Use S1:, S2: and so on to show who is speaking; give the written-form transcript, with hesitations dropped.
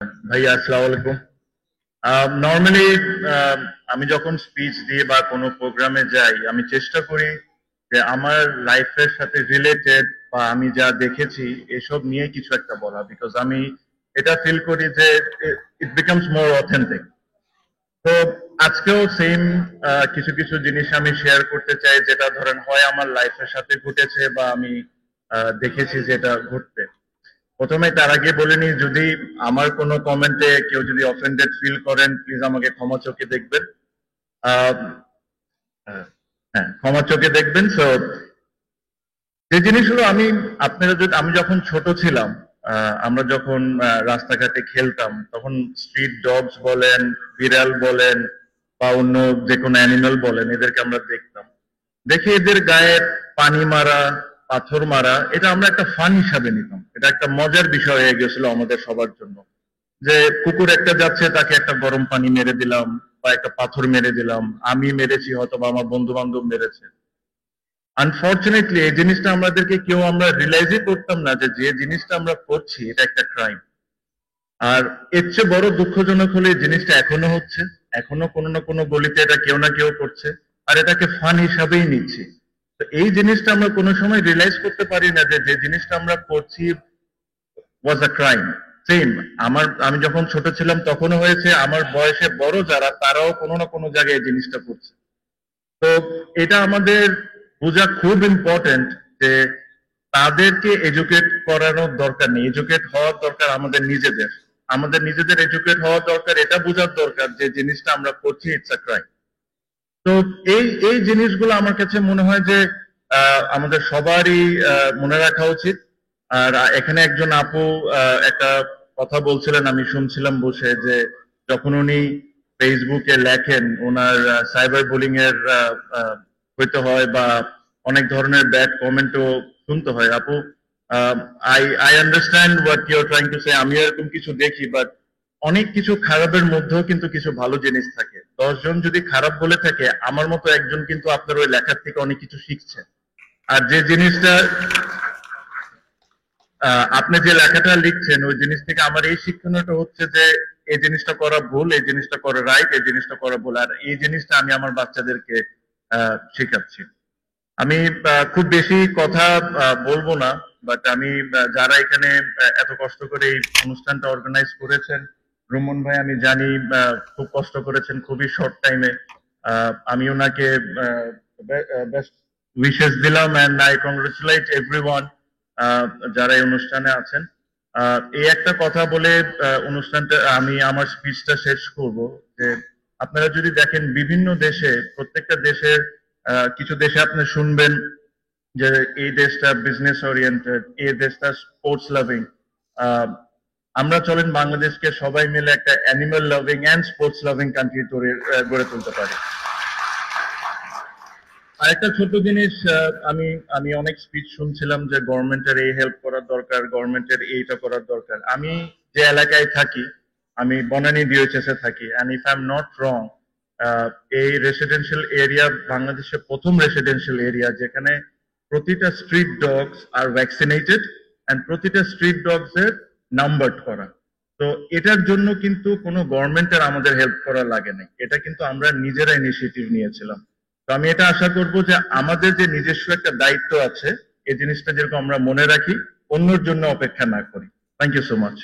S1: ভাইয়া আসসালামু আলাইকুম। নর্মালি আমি যখন স্পিচ দিয়ে বা কোনো প্রোগ্রামে যাই আমি চেষ্টা করি যে আমার লাইফের সাথে রিলেটেড বা আমি যা দেখেছি এসব নিয়ে কিছু একটা বলা, বিকজ আমি এটা ফিল করি যে ইট বিকামস মোর অথেন্টিক। তো আজকেও সেম কিছু কিছু জিনিস আমি শেয়ার করতে চাই, যেটা ধরেন হয় আমার লাইফের সাথে ঘটেছে বা আমি দেখেছি যেটা ঘটতে। প্রথমে তার আগে বলে নিই, যদি আমার কোনো কমেন্টে কেউ যদি অফেন্ডেড ফিল করেন প্লিজ আমাকে ক্ষমা চোখে দেখবেন। আহ, হ্যাঁ, ক্ষমা চোখে দেখবেন। সো যে জিনিসগুলো আপনারা যদি, আমি যখন ছোট ছিলাম, আমরা যখন রাস্তাঘাটে খেলতাম তখন স্ট্রিট ডগস বলেন, বিড়াল বলেন বা অন্য যে কোনো অ্যানিমেল বলেন, এদেরকে আমরা দেখতাম। দেখে এদের গায়ে পানি মারা, পাথর মারা, এটা আমরা একটা ফান হিসাবে নিতাম। এটা একটা মজার বিষয় হয়ে গেছিল আমাদের সবার জন্য, যে কুকুর একটা যাচ্ছে তাকে একটা গরম পানি মেরে দিলাম বা একটা পাথর মেরে দিলাম। আমি মেরেছি, হয়তো বা আমার বন্ধু বান্ধব মেরেছে। আনফর্চুনেটলি এই জিনিসটা আমাদেরকে কেউ আমরা রিয়েলাইজই করতাম না যে যে জিনিসটা আমরা করছি এটা একটা ক্রাইম। আর এর চেয়ে বড় দুঃখজনক হলে এই জিনিসটা এখনো হচ্ছে, এখনো কোনো না কোনো গলিতে এটা কেউ না কেউ করছে, আর এটাকে ফান হিসাবেই নিচ্ছি। তো এই জিনিসটা আমরা কোনো সময় রিয়েলাইজ করতে পারি না যে যে জিনিসটা আমরা করছি ওয়াজ আ ক্রাইম। সেম আমি যখন ছোট ছিলাম তখনও হয়েছে, আমার বয়সে বড় যারা তারাও কোনো না কোনো জায়গায় এই জিনিসটা করছে। তো এটা আমাদের বোঝা খুব ইম্পর্টেন্ট যে তাদেরকে এডুকেট করানোর দরকার নেই, এডুকেট হওয়ার দরকার আমাদের নিজেদের। আমাদের নিজেদের এডুকেট হওয়ার দরকার, এটা বোঝার দরকার যে জিনিসটা আমরা করছি ইটস আ ক্রাইম। তো এই এই জিনিসগুলো আমার কাছে মনে হয় যে আমাদের সবারই মনে রাখা উচিত। আর এখানে একজন আপু একটা কথা বলছিলেন, আমি শুনছিলাম বসে, যে যখন উনি ফেসবুকে লেখেন ওনার সাইবার বুলিং এর হইতে হয় বা অনেক ধরনের ব্যাড কমেন্টও শুনতে হয়। আপু, I I understand what you are trying to say. আমি এরকম কিছু দেখি, বাট অনেক কিছু খারাপের মধ্যেও কিন্তু কিছু ভালো জিনিস থাকে। 10 জন যদি খারাপ বলে থাকে, আমার মতো একজন কিন্তু আপনার ওই লেখার থেকে অনেক কিছু শিখছে। আর যে জিনিসটা আপনি যে লেখাটা লিখছেন ওই জিনিস থেকে আমার এই শিক্ষণীয়টা হচ্ছে যে এই জিনিসটা করা ভুল, এই জিনিসটা করা রাইট, এই জিনিসটা করা ভুল। আর এই জিনিসটা আমি আমার বাচ্চাদেরকে শেখাচ্ছি। আমি খুব বেশি কথা বলবো না, বাট আমি যারা এখানে এত কষ্ট করে এই অনুষ্ঠানটা অর্গানাইজ করেছেন, রুমন ভাই আমি জানি খুব কষ্ট করেছেন খুবই শর্ট টাইমে। আমি ওনাকে বেস্ট উইশেস দিলাম, এন্ড আই কংগ্রেচুলেট এভরিওয়ান যারা এই অনুষ্ঠানে আছেন। এই একটা কথা বলে অনুষ্ঠানটা আমি আমার স্পিচটা শেষ করব, যে আপনারা যদি দেখেন বিভিন্ন দেশে, প্রত্যেকটা দেশের কিছু দেশে আপনি শুনবেন যে এই দেশটা বিজনেস ওরিয়েন্টেড, এই দেশটা স্পোর্টস লাভিং। আমরা চলেন বাংলাদেশকে সবাই মিলে একটা animal loving and sports loving country গড়ে তুলতে পারি। আরেকটা ছোট জিনিস, আমি আমি অনেক স্পিচ শুনছিলাম যে গভর্নমেন্টের এই হেল্প করার দরকার, গভর্নমেন্টের এইটা করার দরকার। আমি যে এলাকায় থাকি, আমি বনানী ডিওএইচএস এ থাকি, and if I am not wrong, এই রেসিডেন্সিয়াল এরিয়া বাংলাদেশের প্রথম রেসিডেন্সিয়াল এরিয়া যেখানে প্রতিটা street dogs are vaccinated, and প্রতিটা স্ট্রিট ডগস এর নাম্বারড করা। তো এটার জন্য কিন্তু কোনো গভর্নমেন্টের আমাদের হেল্প করা লাগে না, এটা কিন্তু আমরা নিজেরা ইনিশিয়েটিভ নিয়েছিলাম। তো আমি এটা আশা করব যে আমাদের যে নিজস্ব একটা দায়িত্ব আছে এই জিনিসটা যেরকম আমরা মনে রাখি, অন্যের জন্য অপেক্ষা না করি। Thank you so much.